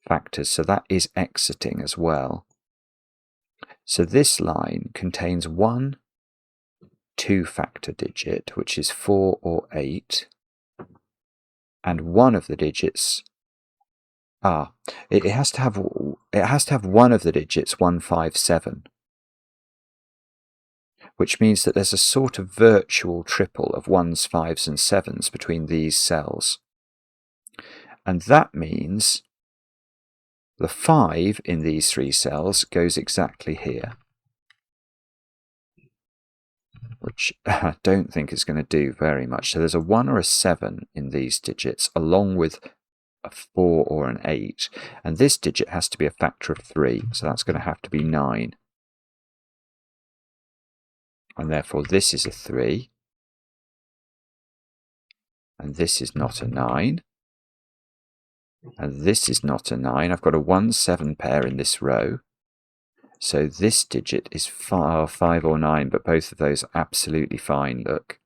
factors, so that is exiting as well. So this line contains 1 2-factor digit, which is 4 or 8, and one of the digits... it has to have one of the digits 1, 5, 7, which means that there's a sort of virtual triple of 1s, 5s, and 7s between these cells. And that means the 5 in these 3 cells goes exactly here, which I don't think is going to do very much. So there's a 1 or a 7 in these digits, along with a 4 or an 8. And this digit has to be a factor of 3, so that's going to have to be 9. And therefore this is a 3. And this is not a 9. And this is not a 9. I've got a 1, 7 pair in this row. So this digit is 5 or 9, but both of those are absolutely fine, look.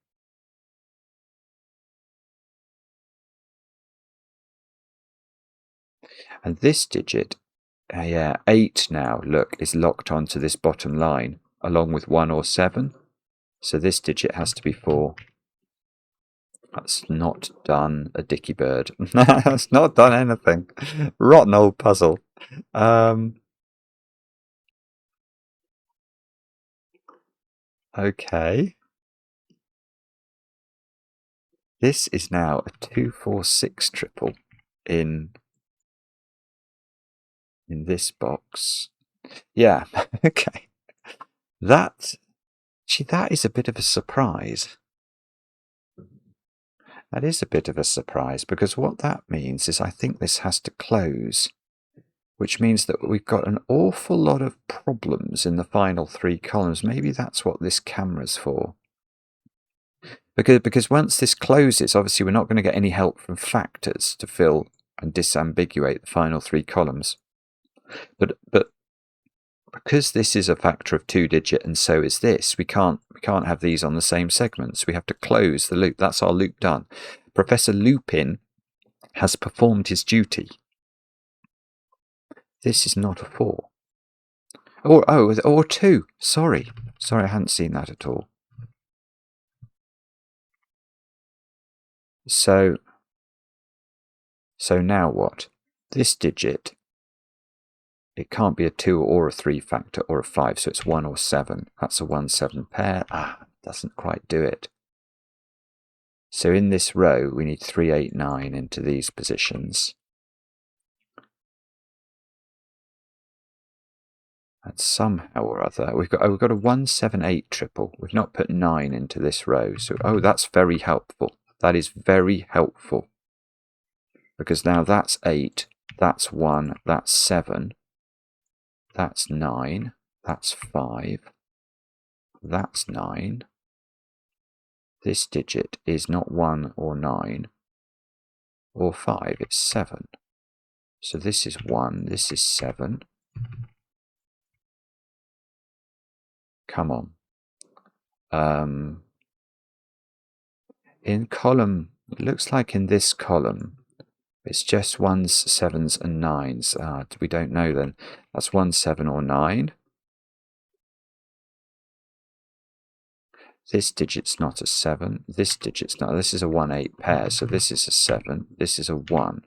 And this digit, yeah, 8 now, look, is locked onto this bottom line, along with 1 or 7. So this digit has to be 4. That's not done a dicky bird. That's not done anything. Rotten old puzzle. Okay. This is now a 2-4-6 triple in this box. Yeah, okay. That is a bit of a surprise. That is a bit of a surprise, because what that means is I think this has to close, which means that we've got an awful lot of problems in the final 3 columns. Maybe that's what this camera's for. Because once this closes, obviously we're not going to get any help from factors to fill and disambiguate the final 3 columns. But because this is a factor of 2-digit and so is this, we can't have these on the same segments. We have to close the loop. That's our loop done. Professor Lupin has performed his duty. This is not a 4. Or 2. Sorry, I hadn't seen that at all. So now what? This digit, it can't be a 2 or a 3 factor or a 5, so it's 1 or 7. That's a 1-7 pair. Doesn't quite do it. So in this row, we need 3, 8, 9 into these positions. And somehow or other, we've got a 1, 7, 8 triple. We've not put 9 into this row. So, that's very helpful. That is very helpful. Because now that's 8, that's 1, that's 7, that's 9, that's 5, that's 9. This digit is not 1 or 9 or 5, it's 7. So this is 1, this is 7. Come on. In column, it looks like in this column, it's just 1s, 7s and 9s. We don't know then. That's 1, 7 or 9. This digit's not a 7. This digit's not. This is a 1, 8 pair. So this is a 7. This is a 1.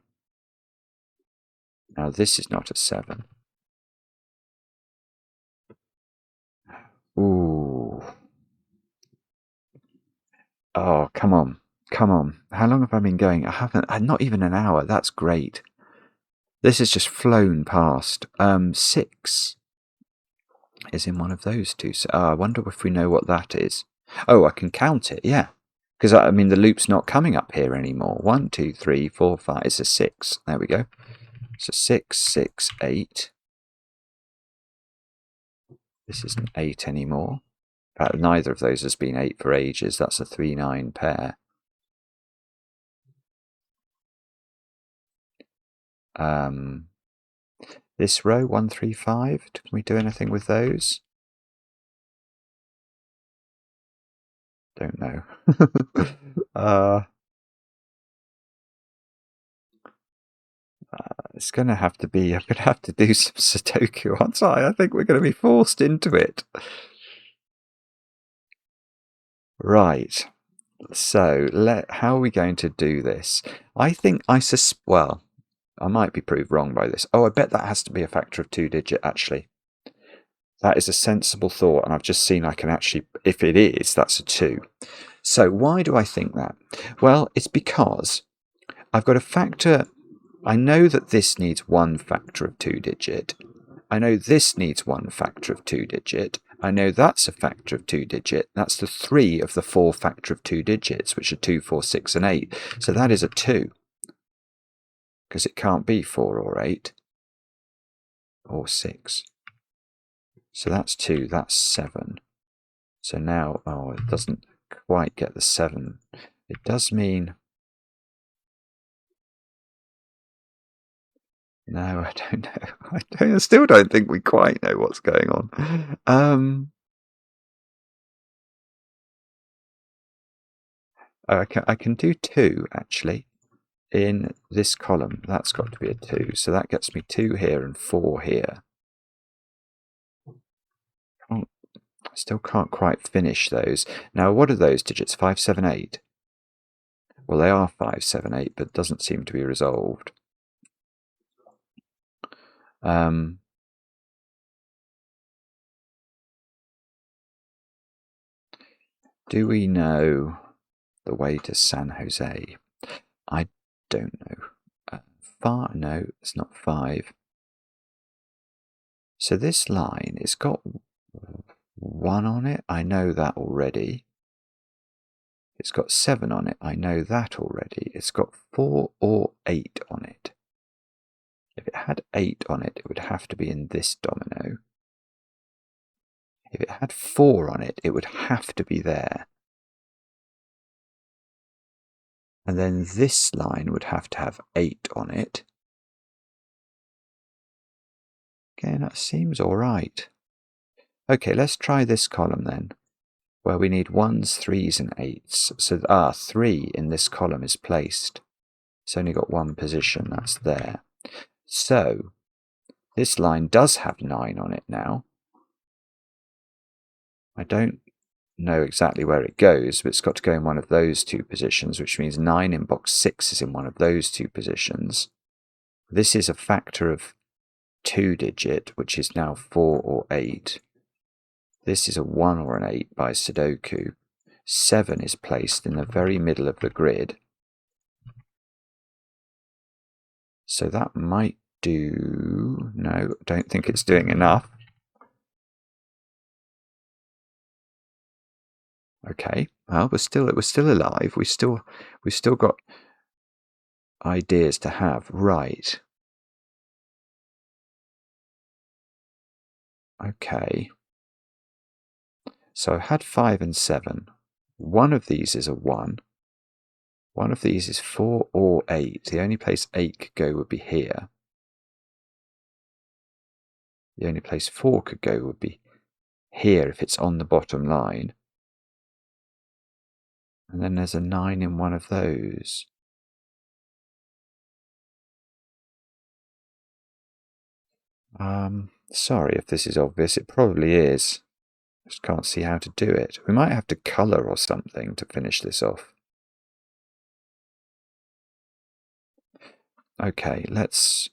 Now this is not a 7. Ooh. Oh, come on. Come on. How long have I been going? I haven't. Not even an hour. That's great. This has just flown past. 6 is in one of those two. So, I wonder if we know what that is. Oh, I can count it. Yeah. Because, I mean, the loop's not coming up here anymore. 1, 2, 3, 4, 5. It's a 6. There we go. So 6, 6, 8. This isn't 8 anymore. In fact, neither of those has been 8 for ages. That's a 3, 9 pair. This row, 1, 3, 5. Can we do anything with those? Don't know. It's going to have to be, I'm going to have to do some Sudoku, aren't I? I think we're going to be forced into it. Right. So, how are we going to do this? I think well, I might be proved wrong by this. I bet that has to be a factor of 2-digit, actually. That is a sensible thought, and I've just seen I can actually, if it is, that's a 2. So why do I think that? Well, it's because I've got a factor. I know that this needs 1 factor of 2-digit. I know this needs 1 factor of 2-digit. I know that's a factor of 2-digit. That's the 3 of the 4 factor of 2 digits, which are 2, 4, 6, and 8. So that is a 2. Because it can't be 4 or 8 or 6. So that's 2, that's 7. So now, it doesn't quite get the 7. It does mean No, I don't know. I still don't think we quite know what's going on. I can do 2 actually in this column. That's got to be a 2, so that gets me 2 here and 4 here. I still can't quite finish those. Now, what are those digits? 5, 7, 8. Well, they are 5, 7, 8, but it doesn't seem to be resolved. Do we know the way to San Jose? I don't know. No, it's not 5. So this line, it's got 1 on it. I know that already. It's got 7 on it. I know that already. It's got 4 or 8 on it. If it had 8 on it, it would have to be in this domino. If it had 4 on it, it would have to be there. And then this line would have to have 8 on it. Okay, that seems all right. Okay, let's try this column then, where we need 1s, 3s, and 8s. So 3 in this column is placed. It's only got 1 position, that's there. So this line does have 9 on it now. I don't know exactly where it goes, but it's got to go in one of those 2 positions, which means 9 in box 6 is in one of those 2 positions. This is a factor of 2 digit, which is now 4 or 8. This is a 1 or an 8 by Sudoku. 7 is placed in the very middle of the grid. So that might do... No, don't think it's doing enough. Okay, well, we're still alive. We've still got ideas to have. Right. Okay. So I've had 5 and 7. One of these is a 1. One of these is 4 or 8. The only place 8 could go would be here. The only place 4 could go would be here if it's on the bottom line. And then there's a 9 in one of those. Sorry if this is obvious. It probably is. Just can't see how to do it. We might have to colour or something to finish this off. Okay, let's...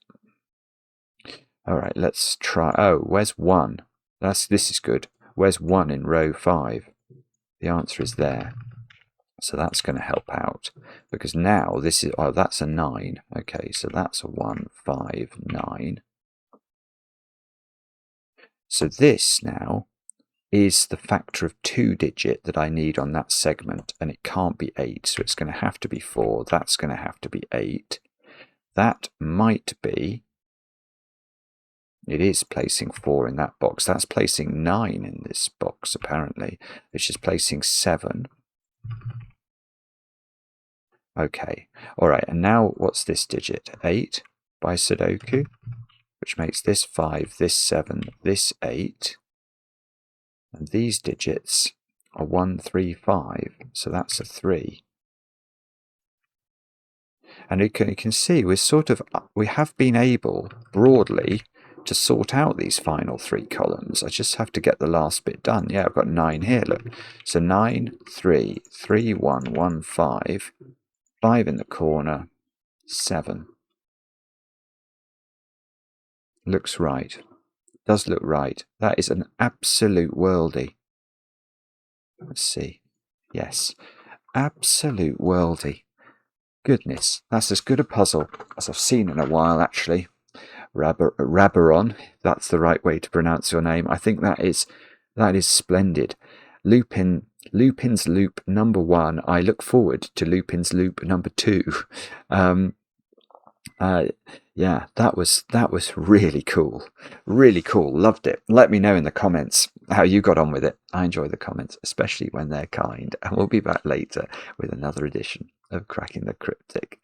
Alright, let's try... Oh, where's 1? This is good. Where's 1 in row 5? The answer is there. So that's going to help out. Because now this is... Oh, that's a 9. Okay, so that's a 1, 5, 9. So this now is the factor of 2 digit that I need on that segment, and it can't be 8, so it's going to have to be 4. That's going to have to be 8. That might be... It is placing 4 in that box. That's placing 9 in this box, apparently, which is placing 7. Okay, all right, and now what's this digit? 8 by Sudoku, which makes this 5, this 7, this 8. And these digits are 1, 3, 5, so that's a 3. And you can see we have been able, broadly, to sort out these final 3 columns. I just have to get the last bit done. Yeah, I've got 9 here, look. So 9, 3, 3, 1, 1, 5, 5 in the corner, 7. Looks right. Does look right. That is an absolute worldie. Let's see. Yes, absolute worldie. Goodness, that's as good a puzzle as I've seen in a while, actually. Rabaron, that's the right way to pronounce your name. I think that is splendid. Lupin's loop number 1. I look forward to Lupin's loop number 2. Yeah, that was really cool. Really cool. Loved it. Let me know in the comments how you got on with it. I enjoy the comments, especially when they're kind. And we'll be back later with another edition of Cracking the Cryptic.